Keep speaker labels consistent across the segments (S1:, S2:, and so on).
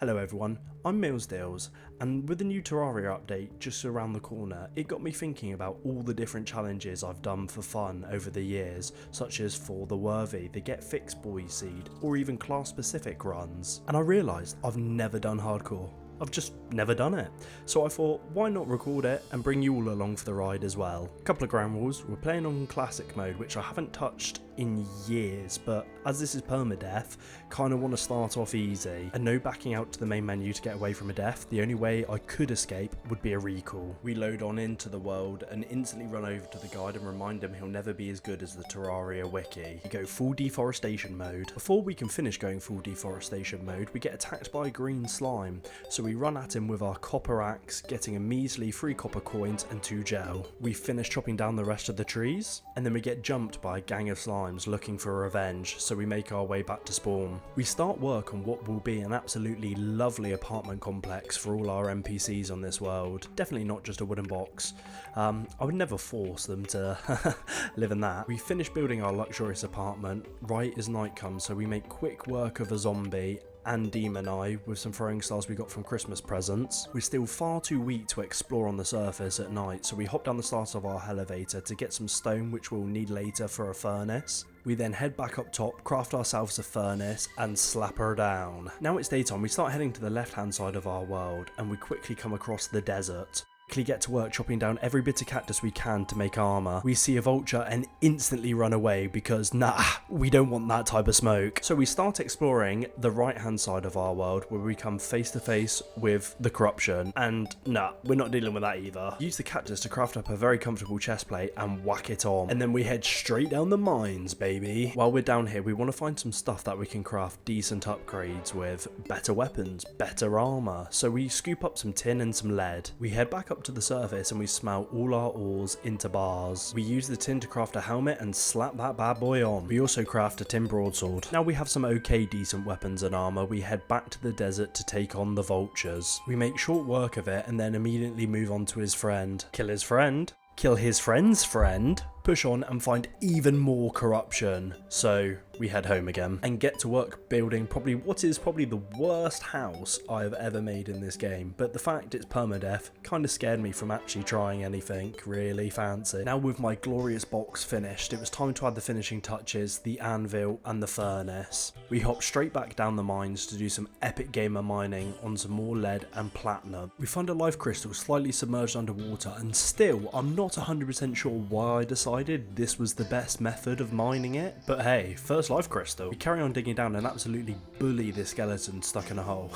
S1: Hello everyone, I'm Millsdeals, and with the new Terraria update just around the corner, it got me thinking about all the different challenges I've done for fun over the years, such as For the Worthy, the Get Fixed Boy Seed, or even class specific runs. And I realised I've never done hardcore. I've just never done it. So I thought, why not record it and bring you all along for the ride as well. A couple of ground rules: we're playing on classic mode, which I haven't touched in years, but as this is permadeath, kind of want to start off easy, and no backing out to the main menu to get away from a death. The only way I could escape would be a recall. We load on into the world and instantly run over to the guide and remind him he'll never be as good as the Terraria wiki. We go full deforestation mode. Before we can finish going full deforestation mode, we get attacked by green slime, so we run at him with our copper axe, getting a measly 3 copper coins and 2 gel. We finish chopping down the rest of the trees, and then we get jumped by a gang of slimes looking for revenge, so we make our way back to spawn. We start work on what will be an absolutely lovely apartment complex for all our NPCs on this world. Definitely not just a wooden box. I would never force them to live in that. We finish building our luxurious apartment right as night comes, so we make quick work of a zombie and demon eye with some throwing stars we got from Christmas presents. We're still far too weak to explore on the surface at night, so we hop down the start of our elevator to get some stone which we'll need later for a furnace. We then head back up top, craft ourselves a furnace and slap her down. Now it's daytime, we start heading to the left hand side of our world and we quickly come across the desert. Get to work chopping down every bit of cactus we can to make armor. We see a vulture and instantly run away because nah, we don't want that type of smoke. So we start exploring the right hand side of our world where we come face to face with the corruption, and nah, we're not dealing with that either. Use the cactus to craft up a very comfortable chest plate and whack it on, and then we head straight down the mines, baby. While we're down here, we want to find some stuff that we can craft decent upgrades with, better weapons, better armor. So we scoop up some tin and some lead. We head back up to the surface and we smelt all our ores into bars. We use the tin to craft a helmet and slap that bad boy on. We also craft a tin broadsword. Now we have some okay decent weapons and armor, we head back to the desert to take on the vultures. We make short work of it and then immediately move on to his friend. Kill his friend, kill his friend's friend, push on and find even more corruption. So we head home again and get to work building what is probably the worst house I've ever made in this game, but the fact it's permadeath kind of scared me from actually trying anything really fancy. Now with my glorious box finished, it was time to add the finishing touches, the anvil and the furnace. We hop straight back down the mines to do some epic gamer mining on some more lead and platinum. We find a life crystal slightly submerged underwater, and still I'm not 100% sure why I decided this was the best method of mining it, but hey, first life crystal. We carry on digging down and absolutely bully this skeleton stuck in a hole.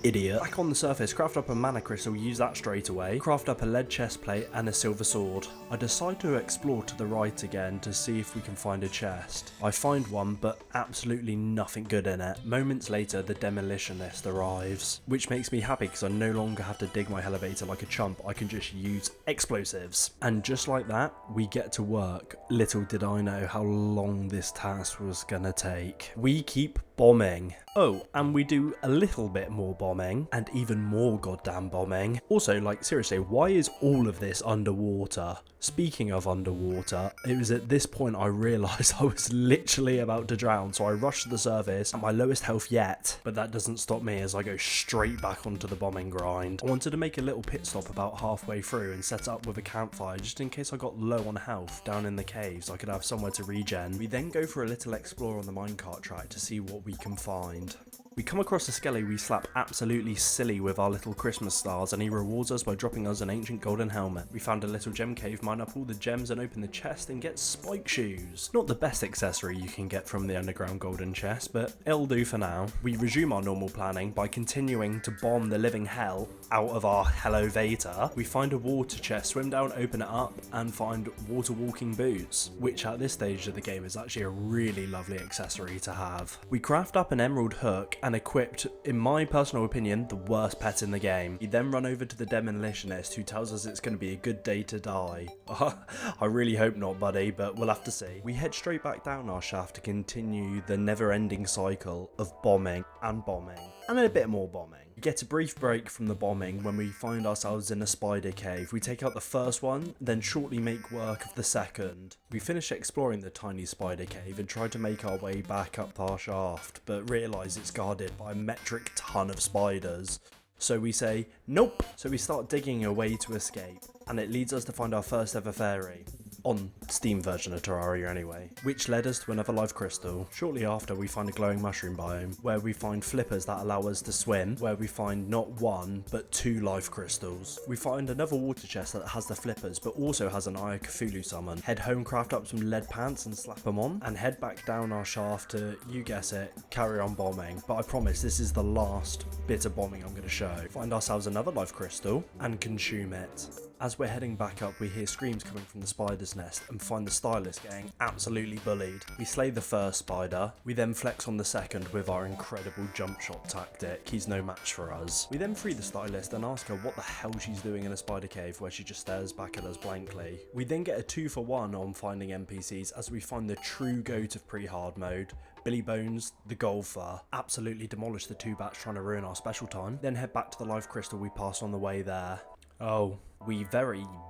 S1: Idiot. Back on the surface, craft up a mana crystal, use that straight away, craft up a lead chest plate and a silver sword. I decide to explore to the right again to see if we can find a chest. I find one, but absolutely nothing good in it. Moments later, the demolitionist arrives, which makes me happy because I no longer have to dig my elevator like a chump. I can just use explosives. And just like that, we get to work. Little did I know how long this task was gonna take. We keep bombing. Oh, and we do a little bit more bombing, and even more goddamn bombing. Also, like, seriously, why is all of this underwater? Speaking of underwater, it was at this point I realised I was literally about to drown, so I rushed to the surface at my lowest health yet. But that doesn't stop me as I go straight back onto the bombing grind. I wanted to make a little pit stop about halfway through and set up with a campfire just in case I got low on health down in the caves. I could have somewhere to regen. We then go for a little explore on the minecart track to see what we can find. We come across a skelly we slap absolutely silly with our little Christmas stars, and he rewards us by dropping us an ancient golden helmet. We found a little gem cave, mine up all the gems and open the chest and get spike shoes. Not the best accessory you can get from the underground golden chest, but it'll do for now. We resume our normal planning by continuing to bomb the living hell out of our elevator. We find a water chest, swim down, open it up and find water walking boots, which at this stage of the game is actually a really lovely accessory to have. We craft up an emerald hook and equipped, in my personal opinion, the worst pet in the game. We then run over to the demolitionist who tells us it's going to be a good day to die. I really hope not, buddy, but we'll have to see. We head straight back down our shaft to continue the never-ending cycle of bombing and bombing and a bit more bombing. We get a brief break from the bombing when we find ourselves in a spider cave. We take out the first one, then shortly make work of the second. We finish exploring the tiny spider cave and try to make our way back up our shaft, but realise it's guarded by a metric ton of spiders. So we say, nope! So we start digging a way to escape, and it leads us to find our first ever fairy. On Steam version of Terraria anyway, which led us to another life crystal. Shortly after, we find a glowing mushroom biome, where we find flippers that allow us to swim, where we find not one, but 2 life crystals. We find another water chest that has the flippers, but also has an Eye of Cthulhu summon. Head home, craft up some lead pants and slap them on, and head back down our shaft to, you guess it, carry on bombing. But I promise this is the last bit of bombing I'm going to show. Find ourselves another life crystal, and consume it. As we're heading back up, we hear screams coming from the spider's nest and find the stylist getting absolutely bullied. We slay the first spider, we then flex on the second with our incredible jump shot tactic. He's no match for us. We then free the stylist and ask her what the hell she's doing in a spider cave where she just stares back at us blankly. We then get a 2-for-1 on finding NPCs as we find the true goat of pre-hard mode, Billy Bones, the golfer. Absolutely demolish the 2 bats trying to ruin our special time. Then head back to the life crystal we passed on the way there. Oh, we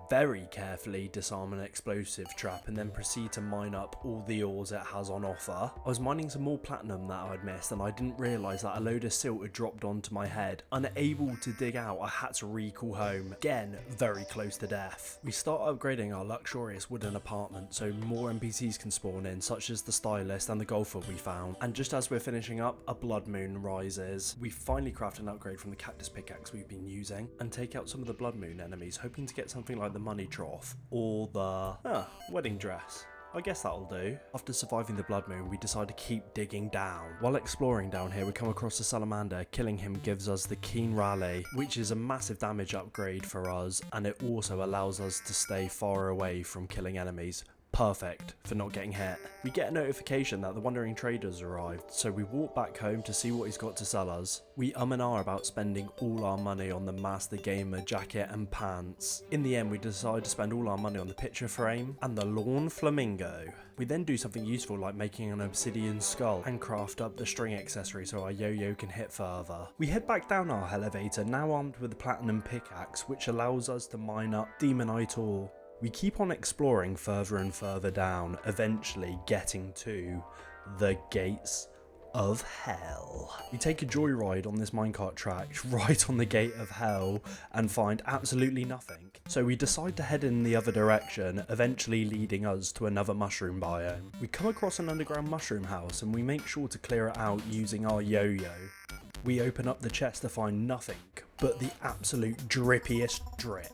S1: very carefully disarm an explosive trap and then proceed to mine up all the ores it has on offer. I was mining some more platinum that I'd missed and I didn't realise that a load of silt had dropped onto my head. Unable to dig out, I had to recall home. Again, very close to death. We start upgrading our luxurious wooden apartment so more NPCs can spawn in, such as the stylist and the golfer we found. And just as we're finishing up, a blood moon rises. We finally craft an upgrade from the cactus pickaxe we've been using and take out some of the blood moon enemies, hoping to get something like the money trough or the wedding dress. I guess that'll do. After surviving the blood moon, we decide to keep digging down. While exploring down here, we come across a salamander. Killing him gives us the keen rally, which is a massive damage upgrade for us, and it also allows us to stay far away from killing enemies. Perfect for not getting hit. We get a notification that the wandering trader's arrived, so we walk back home to see what he's got to sell us. We and ah about spending all our money on the Master Gamer jacket and pants. In the end, we decide to spend all our money on the picture frame and the lawn flamingo. We then do something useful like making an obsidian skull and craft up the string accessory so our yo-yo can hit further. We head back down our elevator, now armed with the platinum pickaxe, which allows us to mine up demonite ore. We keep on exploring further and further down, eventually getting to the gates of hell. We take a joyride on this minecart track right on the gate of hell and find absolutely nothing. So we decide to head in the other direction, eventually leading us to another mushroom biome. We come across an underground mushroom house and we make sure to clear it out using our yo-yo. We open up the chest to find nothing but the absolute drippiest drip.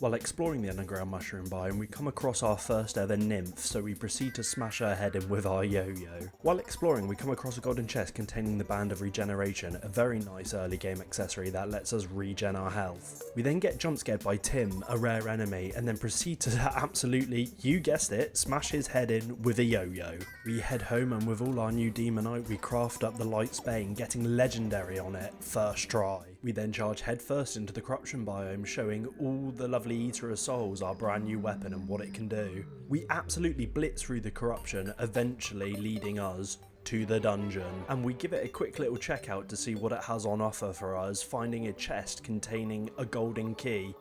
S1: While exploring the underground mushroom biome, we come across our first ever nymph, so we proceed to smash her head in with our yo-yo. While exploring, we come across a golden chest containing the Band of Regeneration, a very nice early game accessory that lets us regen our health. We then get jump scared by Tim, a rare enemy, and then proceed to absolutely, you guessed it, smash his head in with a yo-yo. We head home and with all our new demonite, we craft up the Light's Bane, getting legendary on it first try. We then charge headfirst into the corruption biome, showing all the lovely Eater of Souls our brand new weapon and what it can do. We absolutely blitz through the corruption, eventually leading us to the dungeon, and we give it a quick little check out to see what it has on offer for us, finding a chest containing a golden key,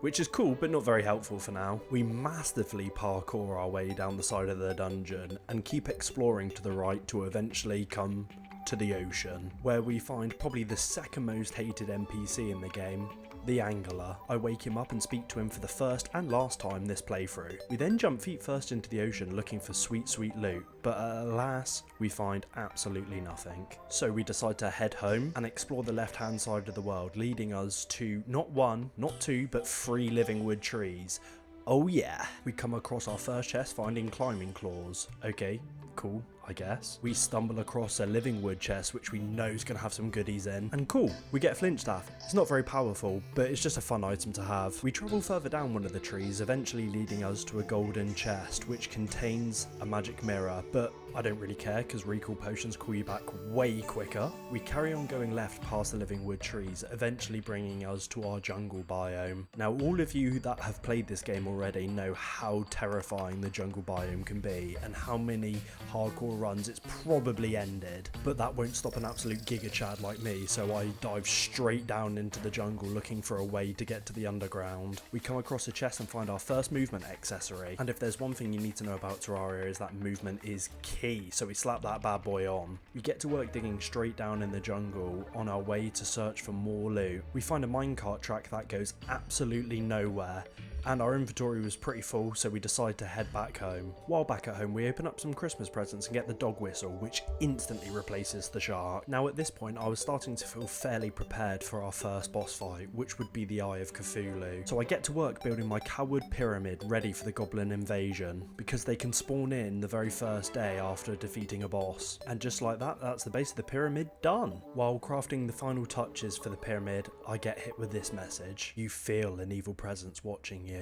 S1: which is cool but not very helpful for now. We masterfully parkour our way down the side of the dungeon and keep exploring to the right to eventually come to the ocean, where we find probably the second most hated NPC in the game, the Angler. I wake him up and speak to him for the first and last time this playthrough. We then jump feet first into the ocean looking for sweet loot, but alas, we find absolutely nothing. So we decide to head home and explore the left hand side of the world, leading us to not 1, not 2, but 3 living wood trees. Oh yeah. We come across our first chest finding climbing claws. Okay, cool, I guess. We stumble across a living wood chest which we know is going to have some goodies in. And cool, we get a flint staff. It's not very powerful, but it's just a fun item to have. We travel further down one of the trees, eventually leading us to a golden chest which contains a magic mirror, but I don't really care because recall potions call you back way quicker. We carry on going left past the living wood trees, eventually bringing us to our jungle biome. Now all of you that have played this game already know how terrifying the jungle biome can be and how many hardcore runs, it's probably ended. But that won't stop an absolute giga chad like me, so I dive straight down into the jungle looking for a way to get to the underground. We come across a chest and find our first movement accessory, and if there's one thing you need to know about Terraria is that movement is key, so we slap that bad boy on. We get to work digging straight down in the jungle on our way to search for more loot. We find a minecart track that goes absolutely nowhere, and our inventory was pretty full, so we decide to head back home. While back at home, we open up some Christmas presents and get the dog whistle, which instantly replaces the shark. Now at this point, I was starting to feel fairly prepared for our first boss fight, which would be the Eye of Cthulhu. So I get to work building my coward pyramid ready for the goblin invasion, because they can spawn in the very first day after defeating a boss. And just like that, that's the base of the pyramid done. While crafting the final touches for the pyramid, I get hit with this message: you feel an evil presence watching you.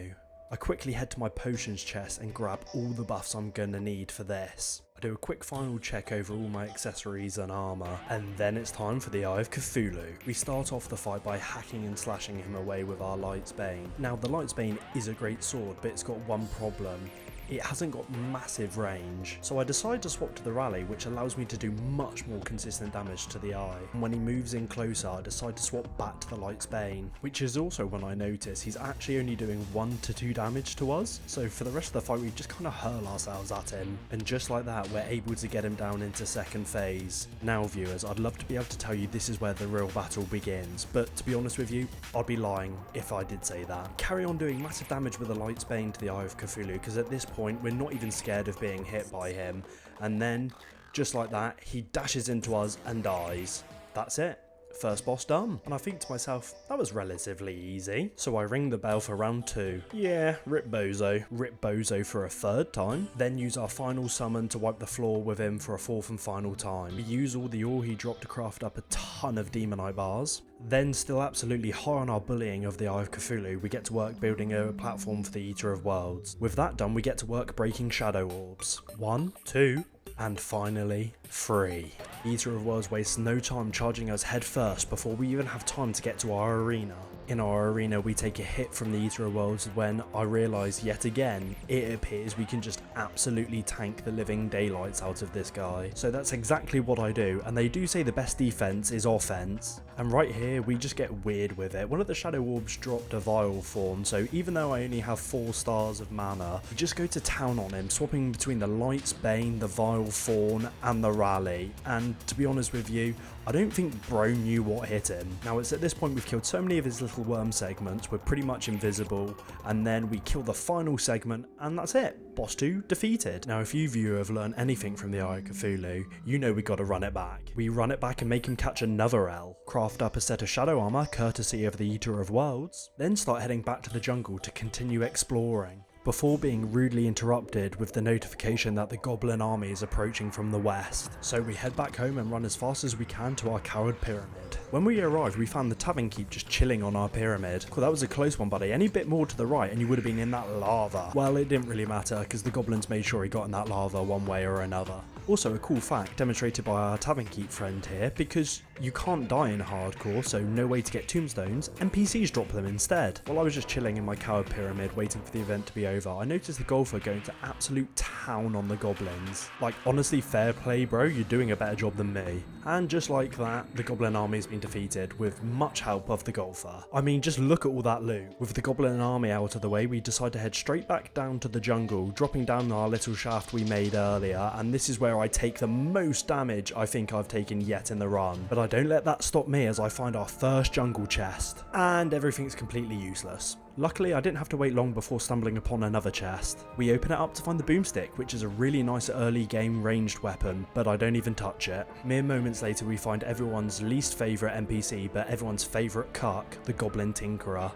S1: I quickly head to my potions chest and grab all the buffs I'm gonna need for this. I do a quick final check over all my accessories and armour, and then it's time for the Eye of Cthulhu. We start off the fight by hacking and slashing him away with our Light's Bane. Now the Light's Bane is a great sword, but it's got one problem. It hasn't got massive range, so I decide to swap to the Rally, which allows me to do much more consistent damage to the eye. And when he moves in closer, I decide to swap back to the Light's Bane, which is also when I notice he's actually only doing 1 to 2 damage to us. So for the rest of the fight, we just kind of hurl ourselves at him, and just like that, we're able to get him down into second phase. Now viewers, I'd love to be able to tell you this is where the real battle begins, but to be honest with you, I'd be lying if I did say that. Carry on doing massive damage with the Light's Bane to the Eye of Cthulhu, because at this point we're not even scared of being hit by him, and then just like that he dashes into us and dies. That's it. First boss done. And I think to myself, that was relatively easy. So I ring the bell for round 2. Yeah, rip Bozo. Rip Bozo for a 3rd time. Then use our final summon to wipe the floor with him for a 4th and final time. We use all the ore he dropped to craft up a ton of Demonite bars. Then, still absolutely high on our bullying of the Eye of Cthulhu, we get to work building a platform for the Eater of Worlds. With that done, we get to work breaking shadow orbs. 1, 2, and finally 3. Eater of Worlds wastes no time charging us head first before we even have time to get to our arena. In our arena, we take a hit from the Eater of Worlds when I realise yet again it appears we can just absolutely tank the living daylights out of this guy. So that's exactly what I do, and they do say the best defense is offense. And right here we just get weird with it. One of the shadow orbs dropped a vial form, so even though I only have 4 stars of mana, we just go to town on him, swapping between the Light's Bane, the Vile Fawn and the Rally. And to be honest with you, I don't think bro knew what hit him. Now it's at this point we've killed so many of his little worm segments, we're pretty much invisible, and then we kill the final segment and that's it. Boss 2 defeated. Now if you viewer have learned anything from the Eye of Cthulhu, you know we gotta run it back. We run it back and make him catch another L, craft up a set of shadow armor courtesy of the Eater of Worlds, then start heading back to the jungle to continue exploring, before being rudely interrupted with the notification that the goblin army is approaching from the west. So we head back home and run as fast as we can to our coward pyramid. When we arrived, we found the tavern keep just chilling on our pyramid. Cool, that was a close one, buddy. Any bit more to the right and you would have been in that lava. Well, it didn't really matter because the goblins made sure he got in that lava one way or another. Also a cool fact demonstrated by our tavern keep friend here, because you can't die in hardcore, so no way to get tombstones, NPCs drop them instead. While I was just chilling in my coward pyramid waiting for the event to be over, I noticed the golfer going to absolute town on the goblins. Like, honestly, fair play bro, you're doing a better job than me. And just like that, the goblin army's been defeated with much help of the golfer. I mean, just look at all that loot. With the goblin army out of the way, we decide to head straight back down to the jungle, dropping down our little shaft we made earlier, and this is where I take the most damage I think I've taken yet in the run. But I don't let that stop me as I find our first jungle chest, and everything's completely useless. Luckily, I didn't have to wait long before stumbling upon another chest. We open it up to find the boomstick, which is a really nice early game ranged weapon, but I don't even touch it. Mere moments later, we find everyone's least favourite NPC, but everyone's favourite cuck, the Goblin Tinkerer.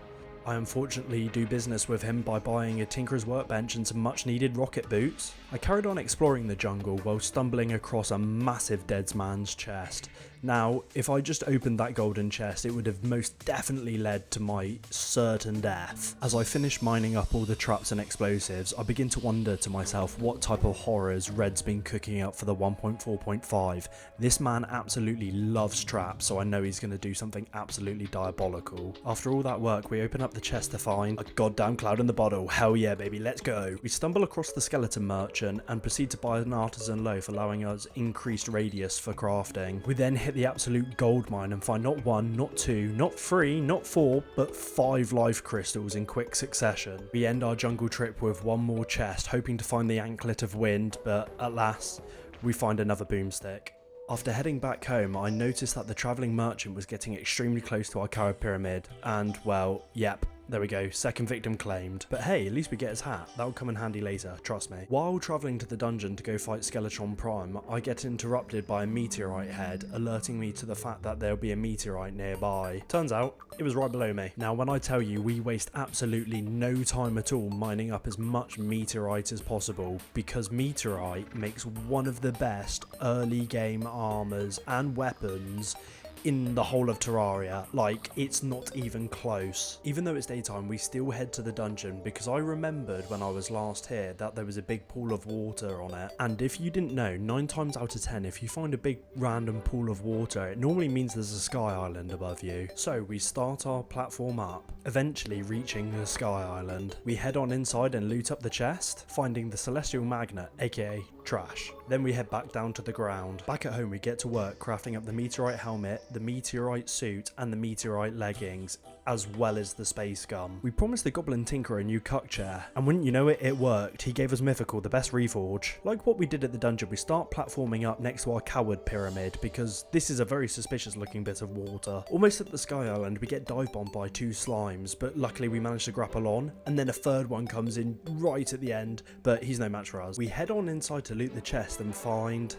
S1: I unfortunately do business with him by buying a tinkerer's workbench and some much needed rocket boots. I carried on exploring the jungle while stumbling across a massive dead man's chest. Now, if I just opened that golden chest, it would have most definitely led to my certain death. As I finish mining up all the traps and explosives, I begin to wonder to myself what type of horrors Red's been cooking up for the 1.4.5. This man absolutely loves traps, so I know he's going to do something absolutely diabolical. After all that work, we open up the chest to find a goddamn cloud in the bottle. Hell yeah, baby, let's go. We stumble across the skeleton merchant and proceed to buy an artisan loaf, allowing us increased radius for crafting. We then hit the absolute gold mine and find not 1, not 2, not 3, not 4, but 5 life crystals in quick succession. We end our jungle trip with one more chest, hoping to find the anklet of wind, but alas, we find another boomstick. After heading back home, I noticed that the travelling merchant was getting extremely close to our carrot pyramid, and well, yep. There we go, second victim claimed. But hey, at least we get his hat. That'll come in handy later, trust me. While travelling to the dungeon to go fight Skeletron Prime, I get interrupted by a meteorite head, alerting me to the fact that there'll be a meteorite nearby. Turns out, it was right below me. Now when I tell you we waste absolutely no time at all mining up as much meteorite as possible, because meteorite makes one of the best early game armors and weapons in the whole of Terraria. Like, it's not even close. Even though it's daytime, we still head to the dungeon because I remembered when I was last here that there was a big pool of water on it. And if you didn't know, 9 times out of 10, if you find a big random pool of water, it normally means there's a sky island above you. So we start our platform up, eventually reaching the sky island. We head on inside and loot up the chest, finding the celestial magnet, aka trash. Then we head back down to the ground. Back at home, we get to work crafting up the meteorite helmet, the meteorite suit, and the meteorite leggings, as well as the space gun. We promised the Goblin Tinkerer a new cuck chair, and wouldn't you know it, it worked. He gave us Mythical, the best reforge. Like what we did at the dungeon, we start platforming up next to our coward pyramid, because this is a very suspicious looking bit of water. Almost at the Sky Island, we get dive bombed by 2 slimes, but luckily we managed to grapple on, and then a third one comes in right at the end, but he's no match for us. We head on inside to loot the chest and find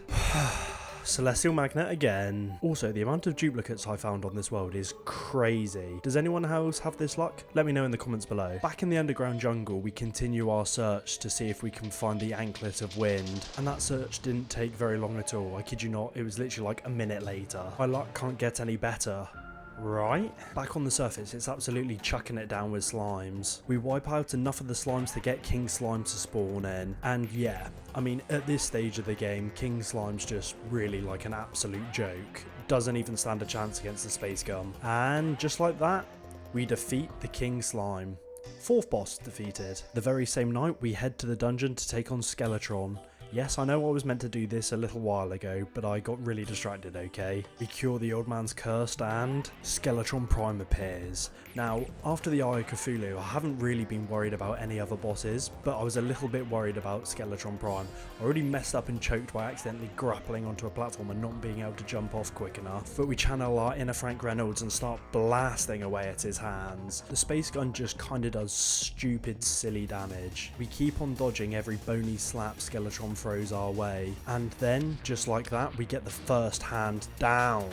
S1: Celestial Magnet again. Also, the amount of duplicates I found on this world is crazy. Does anyone else have this luck? Let me know in the comments below. Back in the underground jungle, we continue our search to see if we can find the anklet of wind. And that search didn't take very long at all. I kid you not, it was literally like a minute later. My luck can't get any better. Right? Back on the surface, it's absolutely chucking it down with slimes. We wipe out enough of the slimes to get King Slime to spawn in. And yeah, I mean, at this stage of the game, King Slime's just really like an absolute joke. Doesn't even stand a chance against the space gun. And just like that, we defeat the King Slime. 4th boss defeated. The very same night, we head to the dungeon to take on Skeletron. Yes, I know I was meant to do this a little while ago, but I got really distracted, okay? We cure the old man's curse and Skeletron Prime appears. Now, after the Eye of Cthulhu, I haven't really been worried about any other bosses, but I was a little bit worried about Skeletron Prime. I already messed up and choked by accidentally grappling onto a platform and not being able to jump off quick enough. But we channel our inner Frank Reynolds and start blasting away at his hands. The space gun just kinda does stupid, silly damage. We keep on dodging every bony slap Skeletron throws our way, and then just like that we get the first hand down,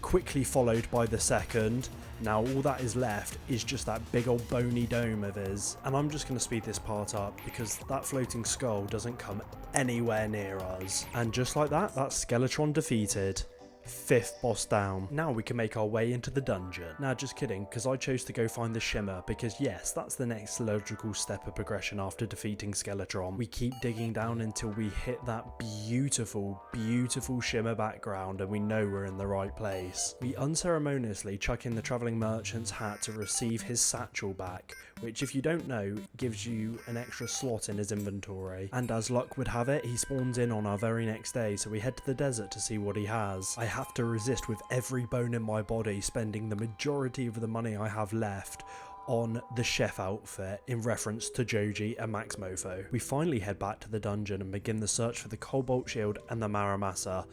S1: quickly followed by the second. Now all that is left is just that big old bony dome of his, and I'm just going to speed this part up because that floating skull doesn't come anywhere near us. And just like that, that's Skeletron defeated. 5th boss down. Now we can make our way into the dungeon. Nah, just kidding, because I chose to go find the Shimmer, because yes, that's the next logical step of progression after defeating Skeletron. We keep digging down until we hit that beautiful, beautiful Shimmer background and we know we're in the right place. We unceremoniously chuck in the travelling merchant's hat to receive his satchel back, which if you don't know, gives you an extra slot in his inventory. And as luck would have it, he spawns in on our very next day, so we head to the desert to see what he has. I have to resist with every bone in my body spending the majority of the money I have left on the chef outfit in reference to Joji and Max Mofo. We finally head back to the dungeon and begin the search for the Cobalt Shield and the Maramasa.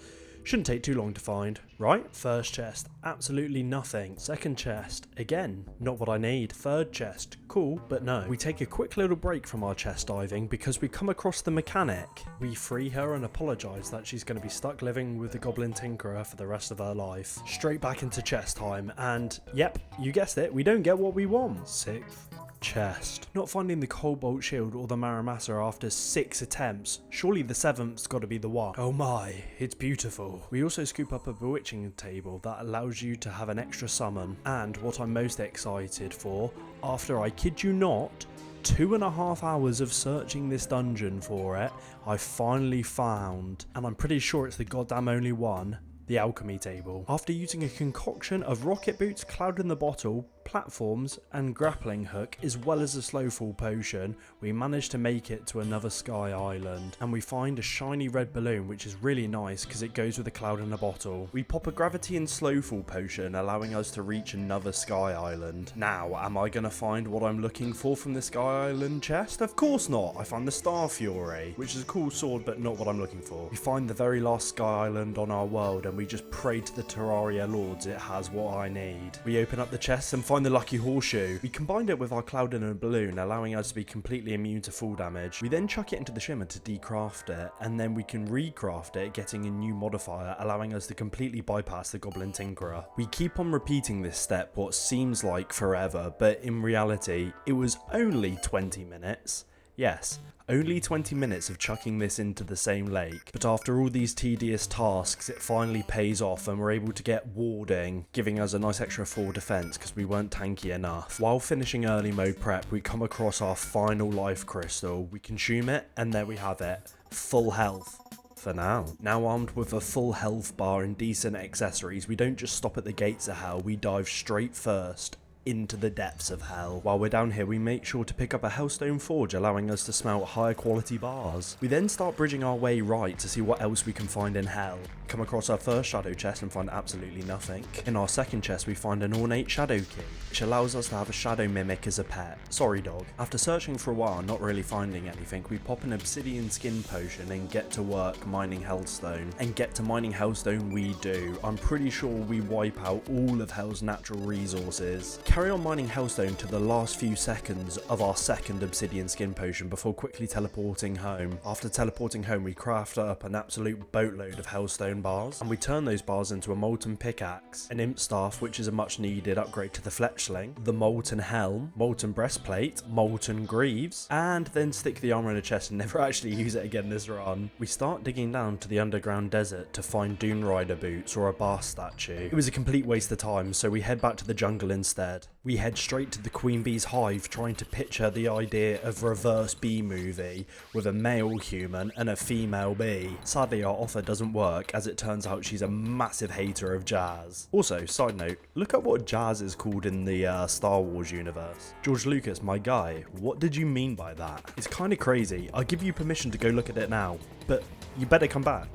S1: Shouldn't take too long to find, right? First chest, absolutely nothing. Second chest, again, not what I need. Third chest, cool, but no. We take a quick little break from our chest diving because we come across the mechanic. We free her and apologise that she's going to be stuck living with the Goblin Tinkerer for the rest of her life. Straight back into chest time, and yep, you guessed it, we don't get what we want. 6th that chest. Not finding the cobalt shield or the Maramasa after 6 attempts. Surely the 7th's gotta be the one. Oh my, it's beautiful. We also scoop up a bewitching table that allows you to have an extra summon. And what I'm most excited for, after I kid you not, 2.5 hours of searching this dungeon for it, I finally found, and I'm pretty sure it's the goddamn only one, the alchemy table. After using a concoction of rocket boots, cloud in the bottle, platforms and grappling hook, as well as a slow fall potion, we managed to make it to another sky island, and we find a shiny red balloon, which is really nice because it goes with a cloud in a bottle. We pop a gravity and slow fall potion, allowing us to reach another sky island. Now, am I gonna find what I'm looking for from the sky island chest? Of course not. I found the Star Fury, which is a cool sword but not what I'm looking for. We find the very last sky island on our world, and we just pray to the Terraria lords it has what I need. We open up the chest and find the lucky horseshoe. We combined it with our cloud in a balloon, allowing us to be completely immune to fall damage. We then chuck it into the shimmer to decraft it, and then we can recraft it, getting a new modifier, allowing us to completely bypass the Goblin Tinkerer. We keep on repeating this step what seems like forever, but in reality, it was only 20 minutes. Yes, only 20 minutes of chucking this into the same lake, but after all these tedious tasks it finally pays off and we're able to get warding, giving us a nice extra 4 defense because we weren't tanky enough. While finishing early mode prep, we come across our final life crystal, we consume it, and there we have it, full health. For now. Now armed with a full health bar and decent accessories, we don't just stop at the gates of hell, we dive straight first into the depths of hell. While we're down here, we make sure to pick up a Hellstone Forge, allowing us to smelt higher quality bars. We then start bridging our way right to see what else we can find in hell. Come across our first shadow chest and find absolutely nothing. In our second chest, we find an ornate shadow key, which allows us to have a shadow mimic as a pet. Sorry dog. After searching for a while and not really finding anything, we pop an obsidian skin potion and get to work mining hellstone. And get to mining hellstone we do. I'm pretty sure we wipe out all of hell's natural resources. Carry on mining hellstone to the last few seconds of our second obsidian skin potion before quickly teleporting home. After teleporting home, we craft up an absolute boatload of hellstone bars, and we turn those bars into a molten pickaxe, an imp staff, which is a much needed upgrade to the fletchling, the molten helm, molten breastplate, molten greaves, and then stick the armor in a chest and never actually use it again this run. We start digging down to the underground desert to find Dune Rider boots or a bar statue. It was a complete waste of time, so we head back to the jungle instead. We head straight to the Queen Bee's hive, trying to picture the idea of reverse bee movie with a male human and a female bee. Sadly, our offer doesn't work, as it turns out she's a massive hater of jazz. Also, side note, look at what jazz is called in the Star Wars universe. George Lucas, my guy, what did you mean by that? It's kind of crazy. I give you permission to go look at it now, but you better come back.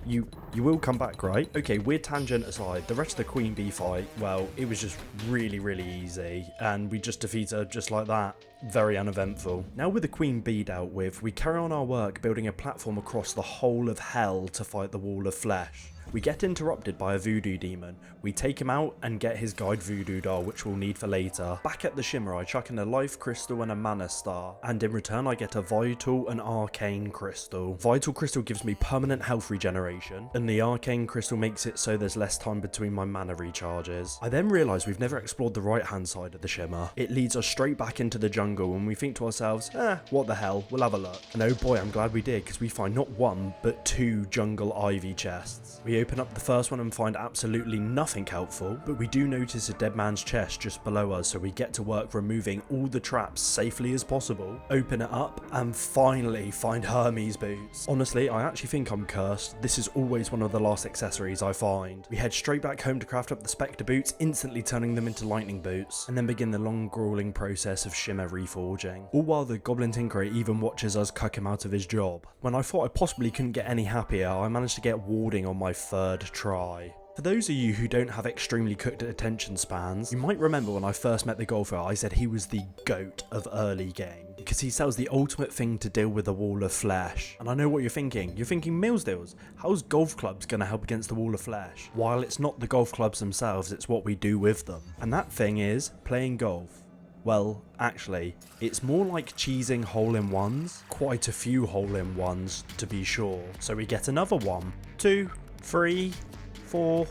S1: You will come back, right? Okay, weird tangent aside, the rest of the Queen Bee fight, well, it was just really easy, and we just defeat her just like that. Very uneventful. Now with the Queen Bee dealt with, we carry on our work building a platform across the whole of hell to fight the Wall of Flesh. We get interrupted by a voodoo demon. We take him out and get his guide voodoo doll, which we'll need for later. Back at the shimmer, I chuck in a life crystal and a mana star, and in return I get a vital and arcane crystal. Vital crystal gives me permanent health regeneration, and the arcane crystal makes it so there's less time between my mana recharges. I then realise we've never explored the right hand side of the shimmer. It leads us straight back into the jungle, and we think to ourselves, what the hell, we'll have a look. And oh boy, I'm glad we did, because we find not one, but 2 jungle ivy chests. We open up the first one and find absolutely nothing helpful, but we do notice a dead man's chest just below us, so we get to work removing all the traps safely as possible, open it up, and finally find Hermes boots. Honestly, I actually think I'm cursed. This is always one of the last accessories I find. We head straight back home to craft up the Spectre boots, instantly turning them into lightning boots, and then begin the long grueling process of shimmer reforging. All while the Goblin Tinkerer even watches us cuck him out of his job. When I thought I possibly couldn't get any happier, I managed to get warding on my third try. For those of you who don't have extremely cooked attention spans, you might remember when I first met the golfer I said he was the GOAT of early game, because he sells the ultimate thing to deal with the Wall of Flesh. And I know what you're thinking. You're thinking, Millsdeals, how's golf clubs going to help against the Wall of Flesh? While it's not the golf clubs themselves, it's what we do with them. And that thing is playing golf. Well, actually, it's more like cheesing hole-in-ones. Quite a few hole-in-ones, to be sure. So we get another 1, 2, 3, 4,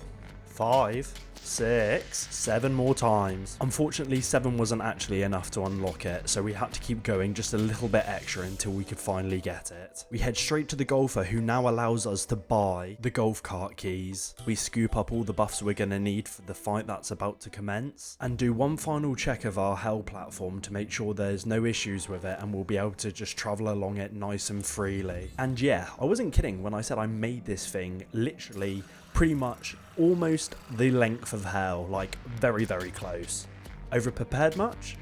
S1: 5, 6, 7 more times. Unfortunately, 7 wasn't actually enough to unlock it, so we had to keep going just a little bit extra until we could finally get it. We head straight to the golfer, who now allows us to buy the golf cart keys. We scoop up all the buffs we're going to need for the fight that's about to commence, and do one final check of our hell platform to make sure there's no issues with it and we'll be able to just travel along it nice and freely. And yeah, I wasn't kidding when I said I made this thing literally pretty much almost the length of hell, like very, very close. Over prepared much?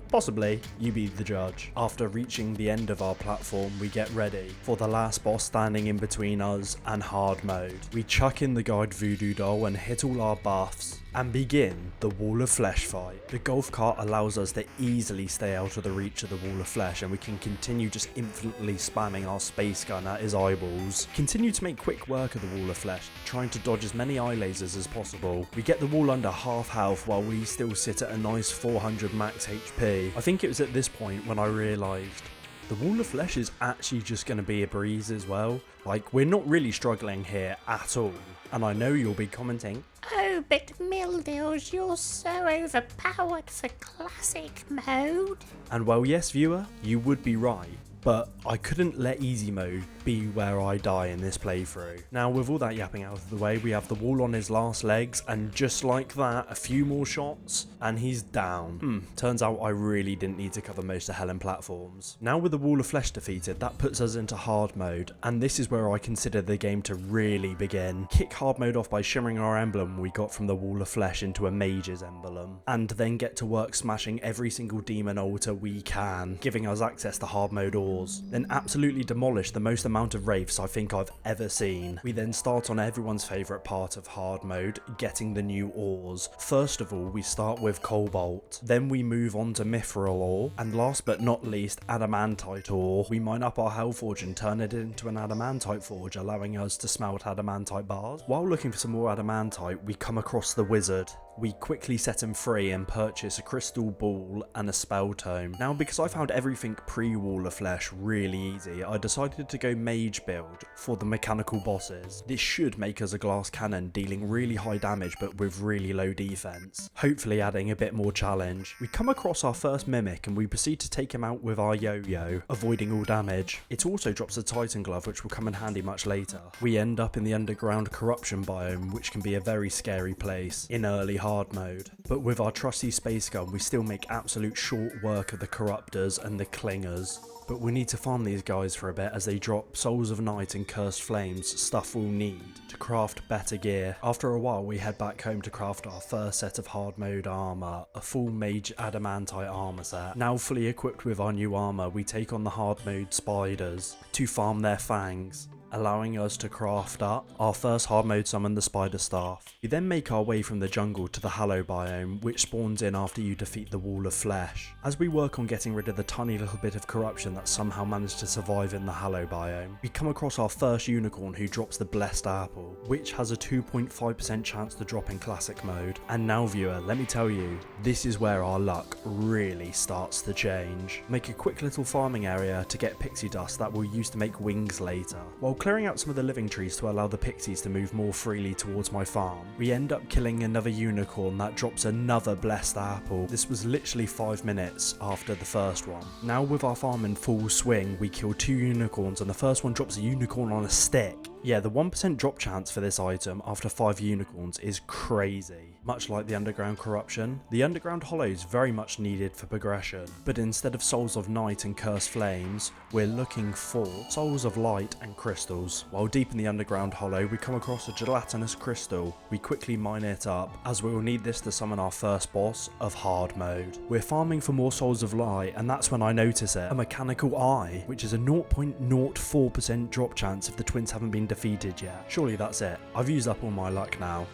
S1: Possibly, you be the judge. After reaching the end of our platform, we get ready for the last boss standing in between us and hard mode. We chuck in the guide voodoo doll and hit all our buffs and begin the wall of flesh fight. The golf cart allows us to easily stay out of the reach of the wall of flesh, and we can continue just infinitely spamming our space gun at his eyeballs. Continue to make quick work of the wall of flesh, trying to dodge as many eye lasers as possible. We get the wall under half health while we still sit at a nice 400 max HP. I think it was at this point when I realised the wall of flesh is actually just going to be a breeze as well. Like, we're not really struggling here at all. And I know you'll be commenting,
S2: "Oh, but Mildews, you're so overpowered for classic mode."
S1: and well, yes, viewer, you would be right. But I couldn't let easy mode be where I die in this playthrough. Now, with all that yapping out of the way, we have the wall on his last legs, and just like that, a few more shots, and he's down. Turns out I really didn't need to cover most of Helen platforms. Now with the wall of flesh defeated, that puts us into hard mode, and this is where I consider the game to really begin. Kick hard mode off by shimmering our emblem we got from the wall of flesh into a mage's emblem, and then get to work smashing every single demon altar we can, giving us access to hard mode ores. Then absolutely demolish the most amount of wraiths I think I've ever seen. We then start on everyone's favourite part of hard mode, getting the new ores. First of all, we start with cobalt, then we move on to mithril ore, and last but not least, adamantite ore. We mine up our hellforge and turn it into an adamantite forge, allowing us to smelt adamantite bars. While looking for some more adamantite, we come across the wizard. We quickly set him free and purchase a crystal ball and a spell tome. Now, because I found everything pre-wall of flesh really easy, I decided to go mage build for the mechanical bosses. This should make us a glass cannon dealing really high damage but with really low defense, hopefully adding a bit more challenge. We come across our first mimic and we proceed to take him out with our yo-yo, avoiding all damage. It also drops a titan glove, which will come in handy much later. We end up in the underground corruption biome, which can be a very scary place in early hard mode, but with our trusty space gun we still make absolute short work of the corruptors and the clingers. But we need to farm these guys for a bit as they drop souls of night and cursed flames, stuff we'll need to craft better gear. After a while we head back home to craft our first set of hard mode armour, a full mage adamantite armour set. Now fully equipped with our new armour, we take on the hard mode spiders to farm their fangs, allowing us to craft up our first hard mode summon, the spider staff. We then make our way from the jungle to the Hallow biome, which spawns in after you defeat the wall of flesh. As we work on getting rid of the tiny little bit of corruption that somehow managed to survive in the Hallow biome, we come across our first unicorn who drops the blessed apple, which has a 2.5% chance to drop in classic mode. And now viewer, let me tell you, this is where our luck really starts to change. Make a quick little farming area to get pixie dust that we'll use to make wings later. While clearing out some of the living trees to allow the pixies to move more freely towards my farm, we end up killing another unicorn that drops another blessed apple. This was literally 5 minutes after the first one. Now with our farm in full swing, we kill 2 unicorns and the first one drops a unicorn on a stick. Yeah, the 1% drop chance for this item after 5 unicorns is crazy. Much like the underground corruption, the underground hollow is very much needed for progression, but instead of souls of night and cursed flames, we're looking for souls of light and crystals. While deep in the underground hollow, we come across a gelatinous crystal. We quickly mine it up, as we will need this to summon our first boss of hard mode. We're farming for more souls of light, and that's when I notice it, a mechanical eye, which is a 0.04% drop chance if the twins haven't been defeated yet. Surely that's it. I've used up all my luck now.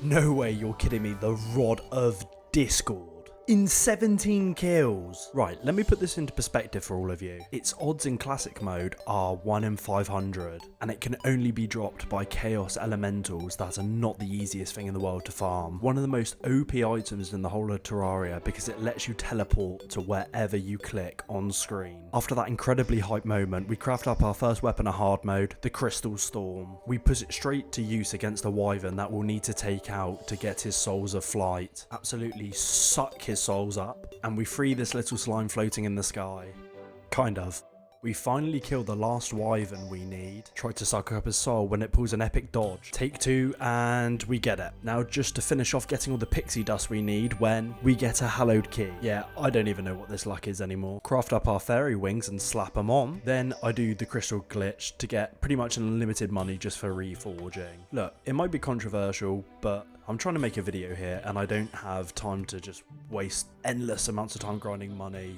S1: No way you're kidding me, the Rod of Discord. in 17 kills. Right, let me put this into perspective for all of you. Its odds in classic mode are 1 in 500, and it can only be dropped by chaos elementals that are not the easiest thing in the world to farm. One of the most OP items in the whole of Terraria because it lets you teleport to wherever you click on screen. After that incredibly hype moment, we craft up our first weapon of hard mode, the Crystal Storm. We put it straight to use against a wyvern that we'll need to take out to get his souls of flight. Absolutely suck his souls up, and we free this little slime floating in the sky. Kind of. We finally kill the last wyvern we need. Try to suck up his soul when it pulls an epic dodge. Take 2 and we get it. Now just to finish off getting all the pixie dust we need when we get a hallowed key. Yeah, I don't even know what this luck is anymore. Craft up our fairy wings and slap them on. Then I do the crystal glitch to get pretty much unlimited money just for reforging. Look, it might be controversial, but I'm trying to make a video here and I don't have time to just waste endless amounts of time grinding money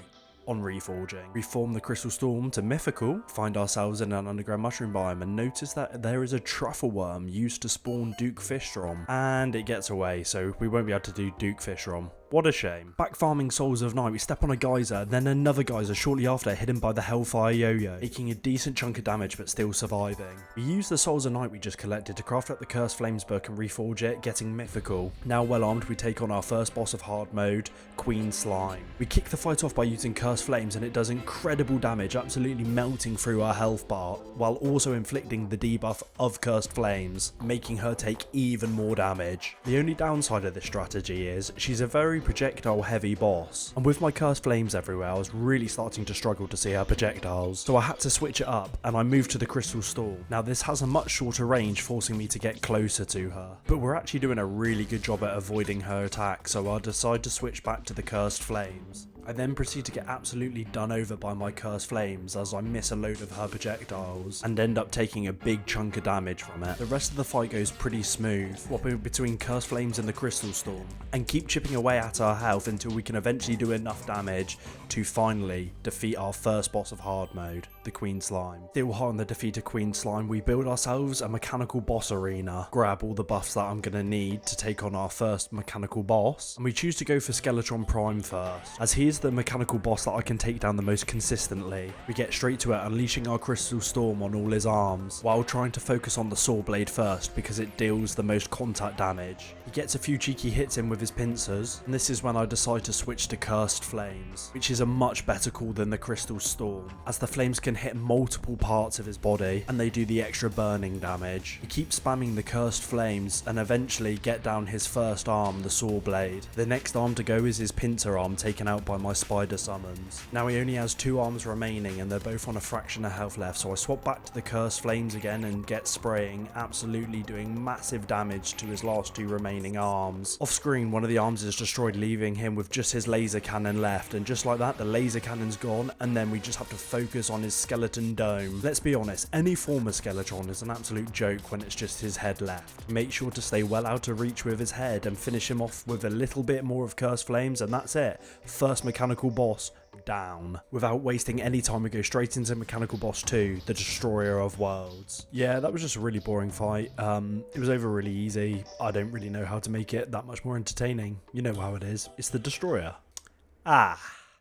S1: on reforging. Reform the Crystal Storm to Mythical, find ourselves in an underground mushroom biome and notice that there is a truffle worm used to spawn Duke Fishrom, and it gets away, so we won't be able to do Duke Fishrom. What a shame. Back farming Souls of Night, we step on a geyser, then another geyser shortly after, hidden by the Hellfire Yo-Yo, taking a decent chunk of damage but still surviving. We use the Souls of Night we just collected to craft up the Cursed Flames book and reforge it, getting Mythical. Now well armed, we take on our first boss of hard mode, Queen Slime. We kick the fight off by using Cursed Flames and it does incredible damage, absolutely melting through our health bar, while also inflicting the debuff of Cursed Flames, making her take even more damage. The only downside of this strategy is she's a very projectile heavy boss, and with my Cursed Flames everywhere I was really starting to struggle to see her projectiles, so I had to switch it up and I moved to the Crystal Storm. Now this has a much shorter range, forcing me to get closer to her, but we're actually doing a really good job at avoiding her attack, so I decide to switch back to the Cursed Flames. I then proceed to get absolutely done over by my Cursed Flames as I miss a load of her projectiles and end up taking a big chunk of damage from it. The rest of the fight goes pretty smooth, swapping between Cursed Flames and the Crystal Storm, and keep chipping away at our health until we can eventually do enough damage to finally defeat our first boss of hard mode, the Queen Slime. Still hot on the defeat of Queen Slime, we build ourselves a mechanical boss arena, grab all the buffs that I'm going to need to take on our first mechanical boss, and we choose to go for Skeletron Prime first, as he is the mechanical boss that I can take down the most consistently. We get straight to it, unleashing our Crystal Storm on all his arms, while trying to focus on the Saw Blade first because it deals the most contact damage. He gets a few cheeky hits in with his pincers, and this is when I decide to switch to Cursed Flames, which is a much better call than the Crystal Storm, as the flames can hit multiple parts of his body and they do the extra burning damage. We keep spamming the Cursed Flames and eventually get down his first arm, the Saw Blade. The next arm to go is his pincer arm, taken out by my spider summons. Now he only has 2 arms remaining and they're both on a fraction of health left, so I swap back to the Cursed Flames again and get spraying, absolutely doing massive damage to his last 2 remaining arms. Off screen, one of the arms is destroyed, leaving him with just his laser cannon left, and just like that the laser cannon's gone, and then we just have to focus on his skeleton dome. Let's be honest, any form of Skeletron is an absolute joke when it's just his head left. Make sure to stay well out of reach with his head and finish him off with a little bit more of Cursed Flames, and that's it. First mechanical boss down. Without wasting any time, we go straight into Mechanical Boss 2, the Destroyer of Worlds. Yeah, that was just a really boring fight. It was over really easy. I don't really know how to make it that much more entertaining. You know how it is. It's the Destroyer.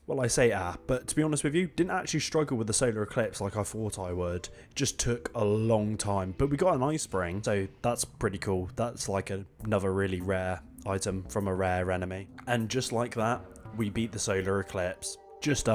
S1: Well, I say but to be honest with you, didn't actually struggle with the solar eclipse like I thought I would. It just took a long time, but we got an ice spring, so that's pretty cool. That's like another really rare item from a rare enemy. And just like that, we beat the solar eclipse. Just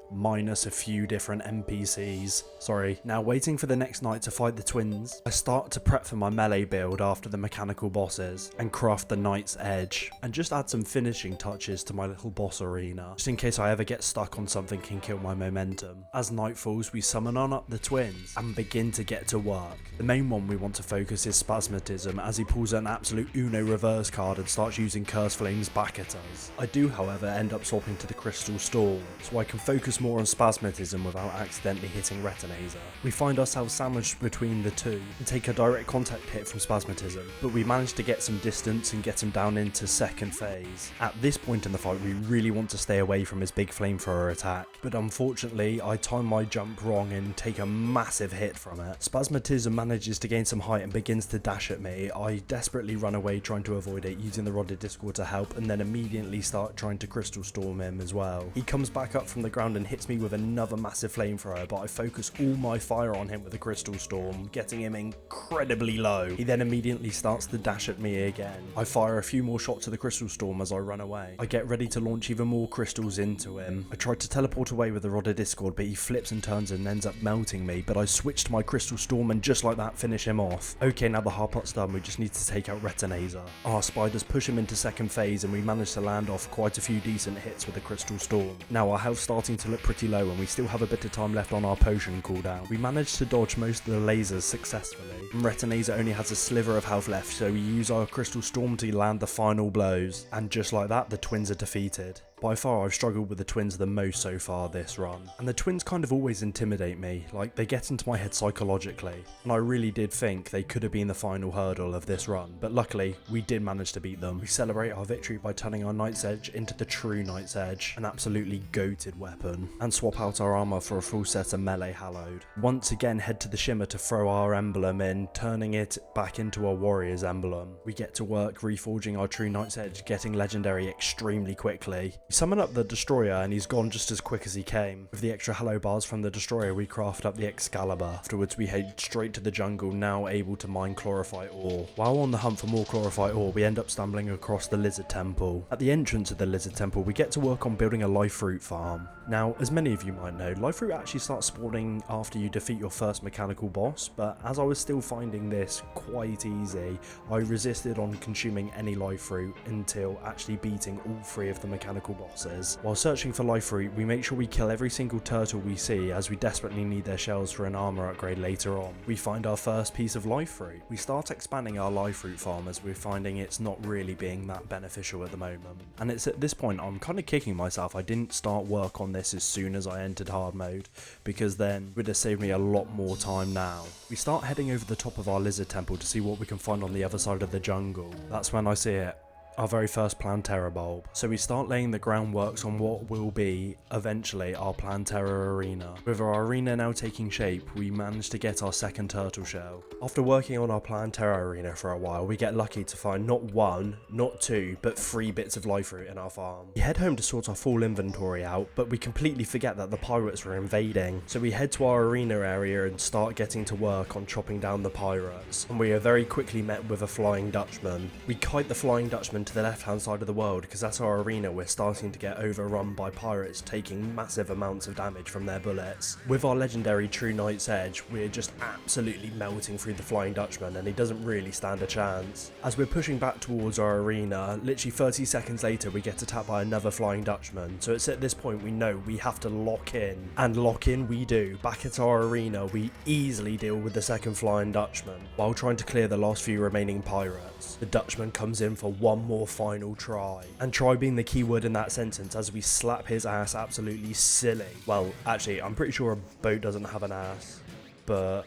S1: minus a few different NPCs. Sorry. Now waiting for the next night to fight the twins, I start to prep for my melee build after the mechanical bosses and craft the Knight's Edge and just add some finishing touches to my little boss arena, just in case I ever get stuck on something and kill my momentum. As night falls, we summon on up the twins and begin to get to work. The main one we want to focus is Spasmatism, as he pulls an absolute Uno reverse card and starts using Cursed Flames back at us. I do however end up swapping to the Crystal Storm, so I can focus focus more on spasmatism without accidentally hitting retinator. We find ourselves sandwiched between the two and take a direct contact hit from spasmatism, but we manage to get some distance and get him down into second phase. At this point in the fight we really want to stay away from his big flamethrower attack, but unfortunately I time my jump wrong and take a massive hit from it. Spasmatism manages to gain some height and begins to dash at me. I desperately run away trying to avoid it, using the Rod of Discord to help, and then immediately start trying to crystal storm him as well. He comes back up from the ground and hits me with another massive flamethrower, but I focus all my fire on him with a crystal storm, getting him incredibly low. He then immediately starts to dash at me again. I fire a few more shots to the crystal storm as I run away. I get ready to launch even more crystals into him. I tried to teleport away with the Rod of Discord, but he flips and turns and ends up melting me, but I switched my crystal storm and just like that finish him off. Okay, now the hard part's done, we just need to take out retinator. Our spiders push him into second phase and we manage to land off quite a few decent hits with the crystal storm. Now our health's starting to look pretty low and we still have a bit of time left on our potion cooldown. We managed to dodge most of the lasers successfully, and retinator only has a sliver of health left, so we use our crystal storm to land the final blows, and just like that the twins are defeated. By far I've struggled with the twins the most so far this run, and the twins kind of always intimidate me, like they get into my head psychologically, and I really did think they could have been the final hurdle of this run, but luckily we did manage to beat them. We celebrate our victory by turning our Knight's Edge into the true Knight's Edge, an absolutely goated weapon, and swap out our armour for a full set of melee hallowed. Once again head to the shimmer to throw our emblem in, turning it back into a warrior's emblem. We get to work reforging our true Knight's Edge, getting legendary extremely quickly. We summon up the destroyer and he's gone just as quick as he came. With the extra hello bars from the destroyer we craft up the Excalibur. Afterwards we head straight to the jungle, now able to mine chlorophyte ore. While on the hunt for more chlorophyte ore we end up stumbling across the lizard temple. At the entrance of the lizard temple we get to work on building a life fruit farm. Now as many of you might know, life fruit actually starts spawning after you defeat your first mechanical boss, but as I was still finding this quite easy, I resisted on consuming any life fruit until actually beating all 3 of the mechanical bosses. While searching for life fruit, we make sure we kill every single turtle we see, as we desperately need their shells for an armor upgrade later on. We find our first piece of life fruit. We start expanding our life fruit farm as we're finding it's not really being that beneficial at the moment. And it's at this point I'm kind of kicking myself I didn't start work on this as soon as I entered hard mode, because then it would have saved me a lot more time now. We start heading over the top of our lizard temple to see what we can find on the other side of the jungle. That's when I see it. Our very first Plantara bulb. So we start laying the groundworks on what will be, eventually, our Plantara arena. With our arena now taking shape, we manage to get our second turtle shell. After working on our Plantara arena for a while, we get lucky to find not 1, not 2, but 3 bits of life fruit in our farm. We head home to sort our full inventory out, but we completely forget that the pirates were invading. So we head to our arena area and start getting to work on chopping down the pirates. And we are very quickly met with a Flying Dutchman. We kite the Flying Dutchman to the left hand side of the world, because at our arena we're starting to get overrun by pirates taking massive amounts of damage from their bullets. With our legendary true Knight's Edge we're just absolutely melting through the Flying Dutchman and he doesn't really stand a chance. As we're pushing back towards our arena, literally 30 seconds later we get attacked by another Flying Dutchman, so it's at this point we know we have to lock in, and lock in we do. Back at our arena we easily deal with the second Flying Dutchman while trying to clear the last few remaining pirates. The Dutchman comes in for one more final try, and try being the key word in that sentence as we slap his ass absolutely silly. Well, actually I'm pretty sure a boat doesn't have an ass, but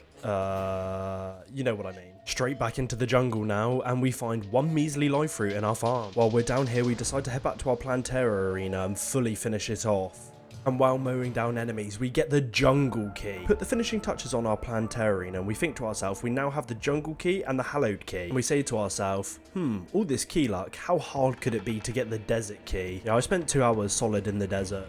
S1: you know what I mean. Straight back into the jungle now, and we find 1 measly life fruit in our farm. While we're down here we decide to head back to our Plantara arena and fully finish it off. And while mowing down enemies, we get the jungle key. Put the finishing touches on our Plantara arena and we think to ourselves, we now have the jungle key and the hallowed key. And we say to ourselves, all this key luck, how hard could it be to get the desert key? Yeah, I spent 2 hours solid in the desert.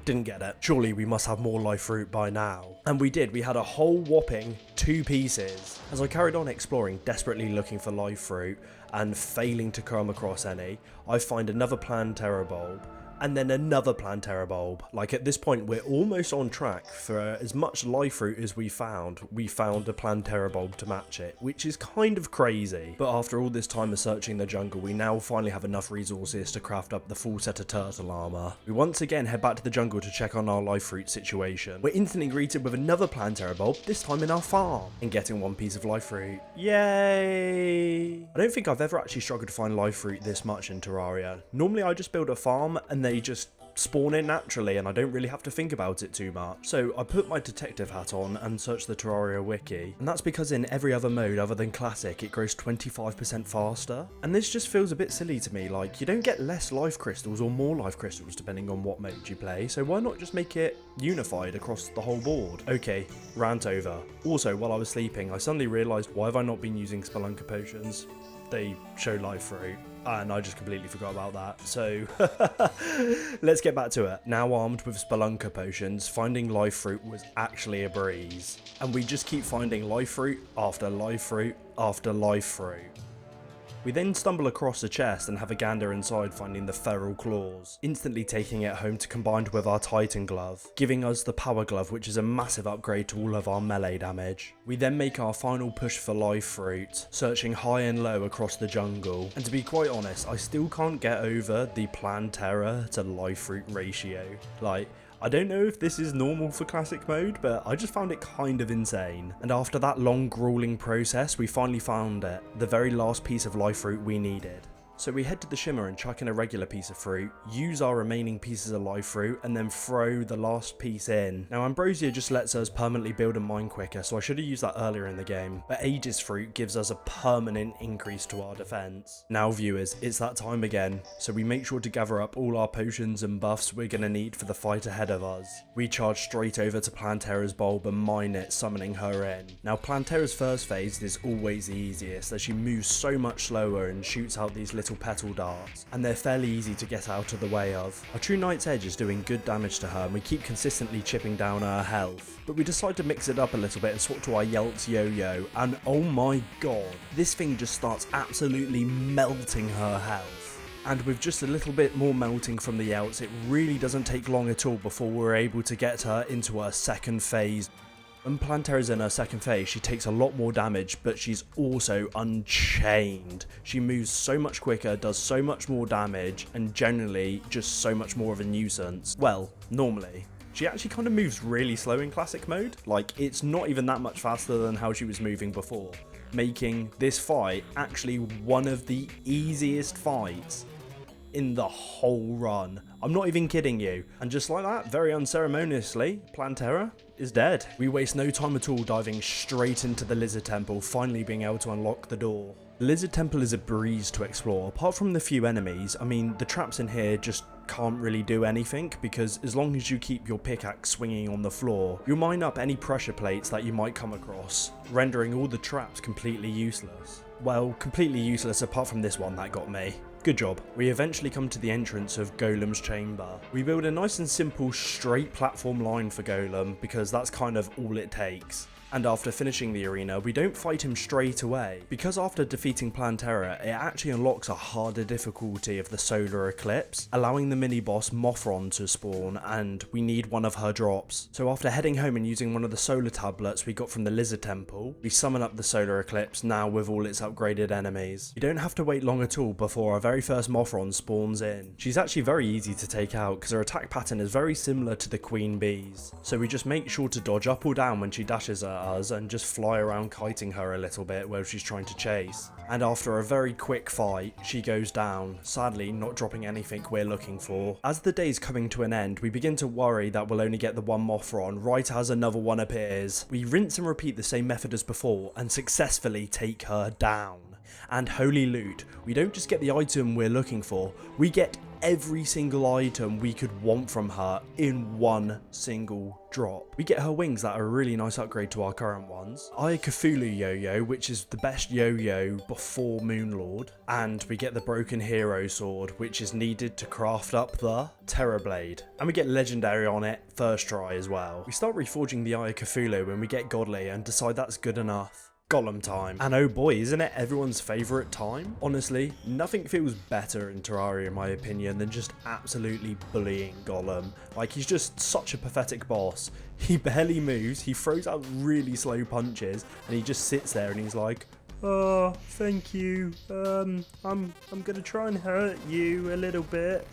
S1: Didn't get it. Surely we must have more life fruit by now. And we did. We had a whole whopping 2 pieces. As I carried on exploring, desperately looking for life fruit and failing to come across any, I find another Plantara bulb. And then another Plantara bulb. Like at this point we're almost on track. For as much life fruit as we found a Plantara bulb to match it, which is kind of crazy. But after all this time of searching the jungle, we now finally have enough resources to craft up the full set of turtle armor. We once again head back to the jungle to check on our life fruit situation. We're instantly greeted with another Plantara bulb, this time in our farm, and getting 1 piece of life fruit. Yay! I don't think I've ever actually struggled to find life fruit this much in Terraria. Normally I just build a farm and they just spawn in naturally and I don't really have to think about it too much. So I put my detective hat on and searched the Terraria wiki, and that's because in every other mode other than classic it grows 25% faster, and this just feels a bit silly to me. Like, you don't get less life crystals or more life crystals depending on what mode you play, so why not just make it unified across the whole board? Okay, rant over. Also, while I was sleeping I suddenly realised, why have I not been using spelunker potions? They show life fruit, and I just completely forgot about that. So let's get back to it. Now armed with spelunker potions, finding life fruit was actually a breeze, and we just keep finding life fruit after life fruit after life fruit. We then stumble across a chest and have a gander inside, finding the feral claws, instantly taking it home to combine with our Titan glove, giving us the power glove, which is a massive upgrade to all of our melee damage. We then make our final push for life fruit, searching high and low across the jungle, and to be quite honest, I still can't get over the Plantara to life fruit ratio. Like, I don't know if this is normal for classic mode, but I just found it kind of insane. And after that long grueling process, we finally found it, the very last piece of life fruit we needed. So we head to the shimmer and chuck in a regular piece of fruit, use our remaining pieces of life fruit, and then throw the last piece in. Now Ambrosia just lets us permanently build a mine quicker, so I should have used that earlier in the game, but Aegis fruit gives us a permanent increase to our defense. Now viewers, it's that time again, so we make sure to gather up all our potions and buffs we're gonna need for the fight ahead of us. We charge straight over to Plantara's bulb and mine it, summoning her in. Now Plantara's first phase is always the easiest, as she moves so much slower and shoots out these little petal darts, and they're fairly easy to get out of the way of. Our True Knight's Edge is doing good damage to her, and we keep consistently chipping down her health, but we decide to mix it up a little bit and swap to our Yelt's yo-yo, and oh my god, this thing just starts absolutely melting her health. And with just a little bit more melting from the Yelts, it really doesn't take long at all before we're able to get her into her second phase. When Plantara's in her second phase, she takes a lot more damage, but she's also unchained. She moves so much quicker, does so much more damage, and generally just so much more of a nuisance. Well, normally. She actually kind of moves really slow in classic mode. Like, it's not even that much faster than how she was moving before, making this fight actually one of the easiest fights in the whole run. I'm not even kidding you. And just like that, very unceremoniously, Plantara is dead. We waste no time at all diving straight into the Lizard Temple, finally being able to unlock the door. The Lizard Temple is a breeze to explore. Apart from the few enemies, I mean, the traps in here just can't really do anything, because as long as you keep your pickaxe swinging on the floor, you'll mine up any pressure plates that you might come across, rendering all the traps completely useless. Well, completely useless apart from this one that got me. Good job. We eventually come to the entrance of Golem's chamber. We build a nice and simple straight platform line for Golem, because that's kind of all it takes. And after finishing the arena, we don't fight him straight away, because after defeating Plantara, it actually unlocks a harder difficulty of the solar eclipse, allowing the mini-boss Mothron to spawn, and we need one of her drops. So after heading home and using one of the solar tablets we got from the Lizard Temple, we summon up the solar eclipse, now with all its upgraded enemies. You don't have to wait long at all before our very first Mothron spawns in. She's actually very easy to take out, because her attack pattern is very similar to the Queen Bee's, so we just make sure to dodge up or down when she dashes at us and just fly around kiting her a little bit while she's trying to chase. And after a very quick fight, she goes down, sadly not dropping anything we're looking for. As the day's coming to an end, we begin to worry that we'll only get the one Mothron right as another one appears. We rinse and repeat the same method as before and successfully take her down. And holy loot, we don't just get the item we're looking for, we get every single item we could want from her in one single drop. We get her wings that are a really nice upgrade to our current ones, Cthulhu yo-yo, which is the best yo-yo before Moonlord, and we get the broken hero sword, which is needed to craft up the Terror Blade, and we get legendary on it first try as well. We start reforging the Cthulhu when we get godly and decide that's good enough. Golem time. And oh boy, isn't it everyone's favourite time? Honestly, nothing feels better in Terraria in my opinion than just absolutely bullying Golem. Like, he's just such a pathetic boss. He barely moves, he throws out really slow punches, and he just sits there and he's like, oh, thank you, I'm gonna try and hurt you a little bit,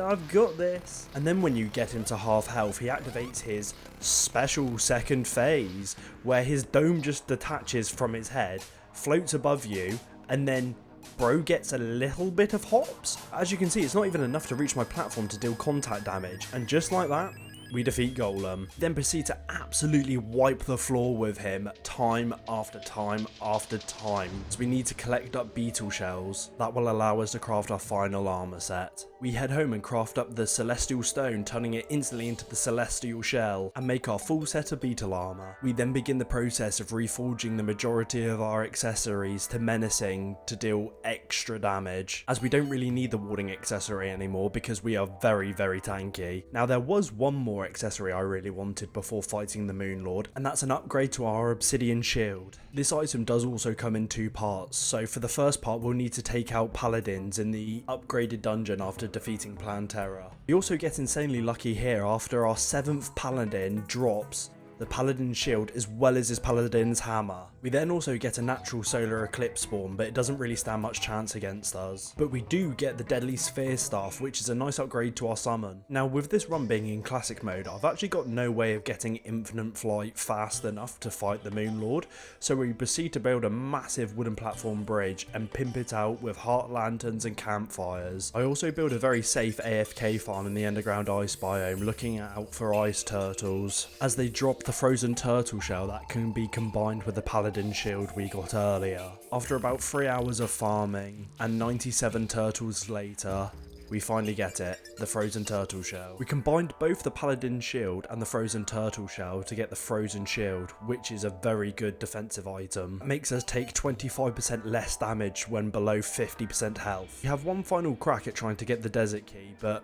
S1: I've got this. And then when you get him to half health, he activates his special second phase, where his dome just detaches from his head, floats above you, and then bro gets a little bit of hops. As you can see, it's not even enough to reach my platform to deal contact damage, and just like that, we defeat Golem, then proceed to absolutely wipe the floor with him time after time after time. So we need to collect up beetle shells. That will allow us to craft our final armor set. We head home and craft up the celestial stone, turning it instantly into the celestial shell, and make our full set of beetle armor. We then begin the process of reforging the majority of our accessories to menacing to deal extra damage, as we don't really need the warding accessory anymore because we are very, very tanky. Now there was one more accessory I really wanted before fighting the Moon Lord, and that's an upgrade to our obsidian shield. This item does also come in two parts, so for the first part we'll need to take out paladins in the upgraded dungeon after defeating Plantara. We also get insanely lucky here after our 7th paladin drops the paladin's shield as well as his paladin's hammer. We then also get a natural solar eclipse spawn, but it doesn't really stand much chance against us. But we do get the deadly sphere staff, which is a nice upgrade to our summon. Now with this run being in classic mode, I've actually got no way of getting infinite flight fast enough to fight the Moon Lord, so we proceed to build a massive wooden platform bridge and pimp it out with heart lanterns and campfires. I also build a very safe AFK farm in the underground ice biome, looking out for ice turtles, as they drop the frozen turtle shell that can be combined with the paladin shield we got earlier. After about 3 hours of farming and 97 turtles later, we finally get it, the frozen turtle shell. We combined both the paladin shield and the frozen turtle shell to get the frozen shield, which is a very good defensive item. It makes us take 25% less damage when below 50% health. We have one final crack at trying to get the desert key, but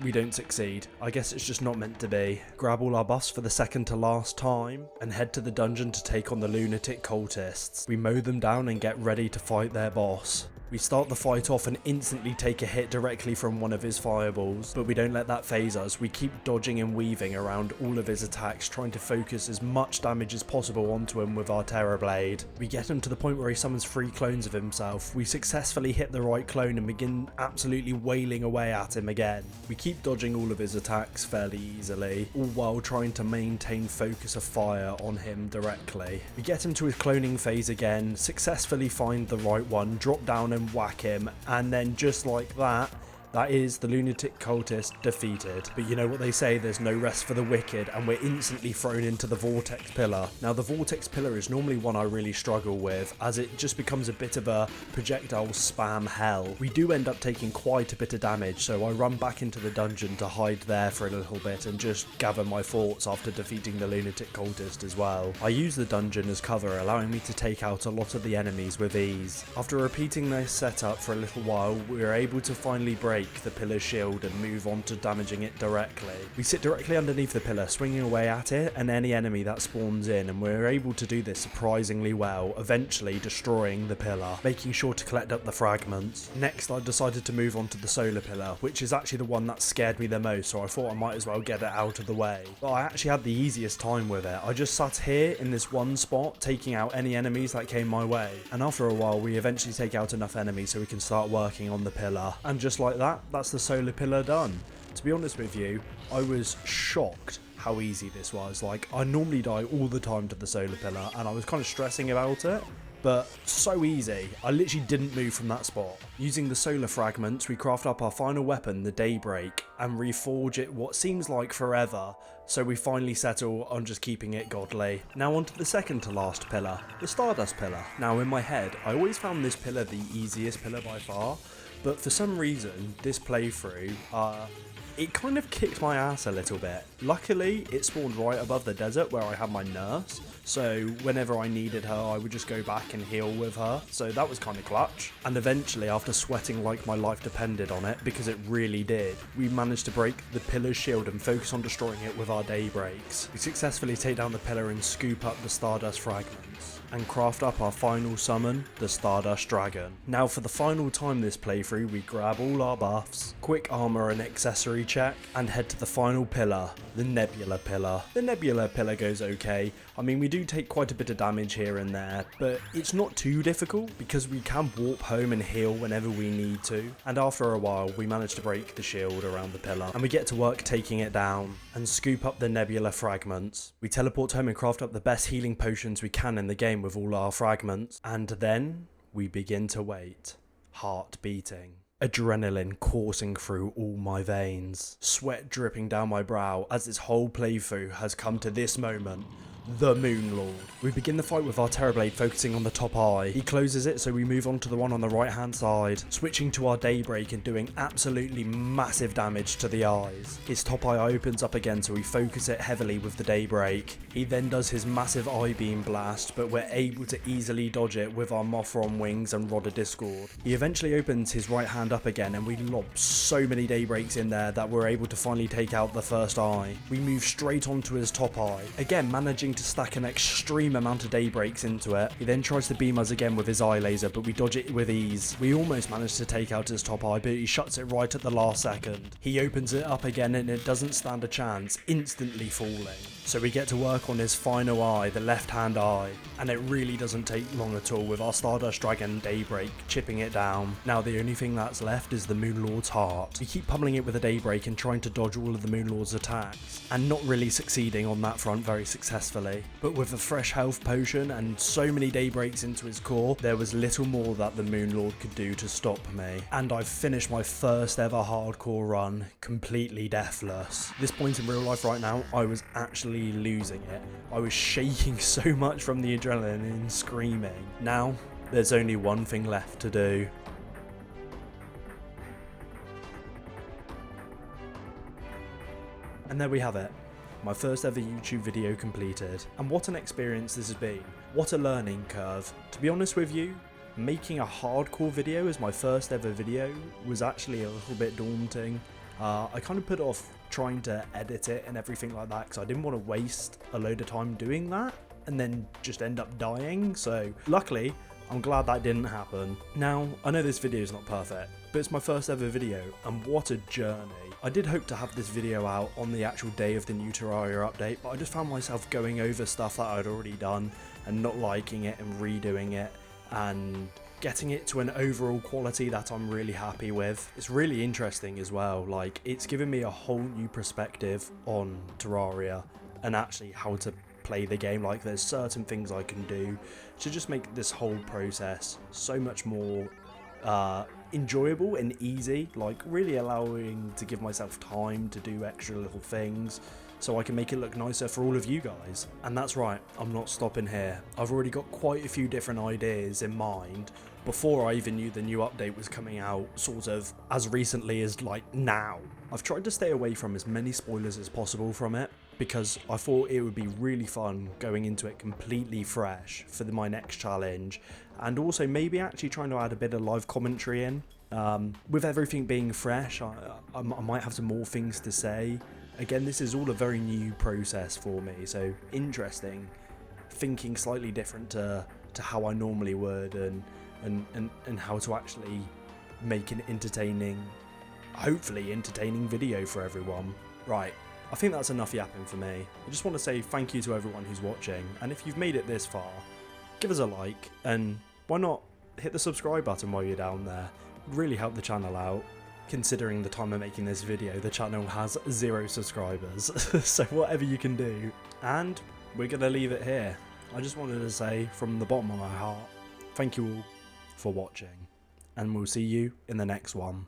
S1: we don't succeed. I guess it's just not meant to be. Grab all our buffs for the second to last time and head to the dungeon to take on the lunatic cultists. We mow them down and get ready to fight their boss. We start the fight off and instantly take a hit directly from one of his fireballs, but we don't let that phase us. We keep dodging and weaving around all of his attacks, trying to focus as much damage as possible onto him with our Terror Blade. We get him to the point where he summons 3 clones of himself. We successfully hit the right clone and begin absolutely wailing away at him again. We keep dodging all of his attacks fairly easily, all while trying to maintain focus of fire on him directly. We get him to his cloning phase again, successfully find the right one, drop down and whack him, and then just like that, that is the lunatic cultist defeated. But you know what they say, there's no rest for the wicked, and we're instantly thrown into the vortex pillar. Now the vortex pillar is normally one I really struggle with, as it just becomes a bit of a projectile spam hell. We do end up taking quite a bit of damage, so I run back into the dungeon to hide there for a little bit and just gather my thoughts after defeating the lunatic cultist as well. I use the dungeon as cover, allowing me to take out a lot of the enemies with ease. After repeating this setup for a little while, we are able to finally break the pillar's shield and move on to damaging it directly. We sit directly underneath the pillar, swinging away at it and any enemy that spawns in, and we're able to do this surprisingly well, eventually destroying the pillar, making sure to collect up the fragments. Next, I decided to move on to the solar pillar, which is actually the one that scared me the most, so I thought I might as well get it out of the way. But I actually had the easiest time with it. I just sat here in this one spot, taking out any enemies that came my way, and after a while we eventually take out enough enemies so we can start working on the pillar, and just like that, that's the solar pillar done. To be honest with you, I was shocked how easy this was. Like, I normally die all the time to the solar pillar and I was kind of stressing about it, but so easy. I literally didn't move from that spot. Using the solar fragments, we craft up our final weapon, the Daybreak, and reforge it what seems like forever, so we finally settle on just keeping it godly. Now onto the second to last pillar, the Stardust pillar. Now in my head, I always found this pillar the easiest pillar by far, but for some reason, this playthrough, it kind of kicked my ass a little bit. Luckily, it spawned right above the desert where I had my nurse, so whenever I needed her, I would just go back and heal with her, so that was kind of clutch. And eventually, after sweating like my life depended on it, because it really did, we managed to break the pillar's shield and focus on destroying it with our Daybreaks. We successfully take down the pillar and scoop up the Stardust fragments, and craft up our final summon, the Stardust Dragon. Now for the final time this playthrough, we grab all our buffs, quick armor and accessory check, and head to the final pillar, the Nebula pillar. The Nebula pillar goes okay. I mean, we do take quite a bit of damage here and there, but it's not too difficult because we can warp home and heal whenever we need to. And after a while, we manage to break the shield around the pillar, and we get to work taking it down and scoop up the Nebula fragments. We teleport home and craft up the best healing potions we can in the game with all our fragments, and then we begin to wait heart beating, adrenaline coursing through all my veins, sweat dripping down my brow as this whole playthrough has come to this moment. The Moon Lord. We begin the fight with our Terrorblade focusing on the top eye. He closes it, so we move on to the one on the right hand side, switching to our Daybreak and doing absolutely massive damage to the eyes. His top eye opens up again, so we focus it heavily with the Daybreak. He then does his massive eye beam blast, but we're able to easily dodge it with our Mothron wings and Rod of Discord. He eventually opens his right hand up again, and we lob so many Daybreaks in there that we're able to finally take out the first eye. We move straight onto his top eye, again managing to stack an extreme amount of Daybreaks into it. He then tries to beam us again with his eye laser, but we dodge it with ease. We almost manage to take out his top eye, but he shuts it right at the last second. He opens it up again and it doesn't stand a chance, instantly falling. So we get to work on his final eye, the left hand eye, and it really doesn't take long at all with our Stardust Dragon Daybreak chipping it down. Now the only thing that's left is the Moon Lord's heart. We keep pummeling it with a Daybreak and trying to dodge all of the Moon Lord's attacks, and not really succeeding on that front very successfully. But with a fresh health potion and so many Daybreaks into his core, there was little more that the Moon Lord could do to stop me. And I've finished my first ever hardcore run completely deathless. This point in real life right now, I was actually losing it. I was shaking so much from the adrenaline and screaming. Now, there's only one thing left to do. And there we have it. My first ever YouTube video completed, and what an experience this has been. What a learning curve. To be honest with you, making a hardcore video as my first ever video was actually a little bit daunting. I kind of put off trying to edit it and everything like that because I didn't want to waste a load of time doing that and then just end up dying, so luckily I'm glad that didn't happen. Now, I know this video is not perfect, but it's my first ever video, and what a journey. I did hope to have this video out on the actual day of the new Terraria update, but I just found myself going over stuff that I'd already done and not liking it and redoing it and getting it to an overall quality that I'm really happy with. It's really interesting as well, like it's given me a whole new perspective on Terraria and actually how to play the game. Like there's certain things I can do to just make this whole process so much more enjoyable and easy, like really allowing to give myself time to do extra little things so I can make it look nicer for all of you guys. And that's right, I'm not stopping here. I've already got quite a few different ideas in mind before I even knew the new update was coming out, sort of as recently as like now. I've tried to stay away from as many spoilers as possible from it because I thought it would be really fun going into it completely fresh for my next challenge, and also maybe actually trying to add a bit of live commentary in. With everything being fresh, I might have some more things to say. Again, this is all a very new process for me, so interesting, thinking slightly different to how I normally would, and how to actually make an entertaining, hopefully entertaining video for everyone. Right, I think that's enough yapping for me. I just want to say thank you to everyone who's watching, and if you've made it this far, give us a like, and why not hit the subscribe button while you're down there. It'd really help the channel out. Considering the time of making this video, the channel has 0 subscribers, so whatever you can do. And we're gonna leave it here. I just wanted to say from the bottom of my heart, thank you all for watching, and we'll see you in the next one.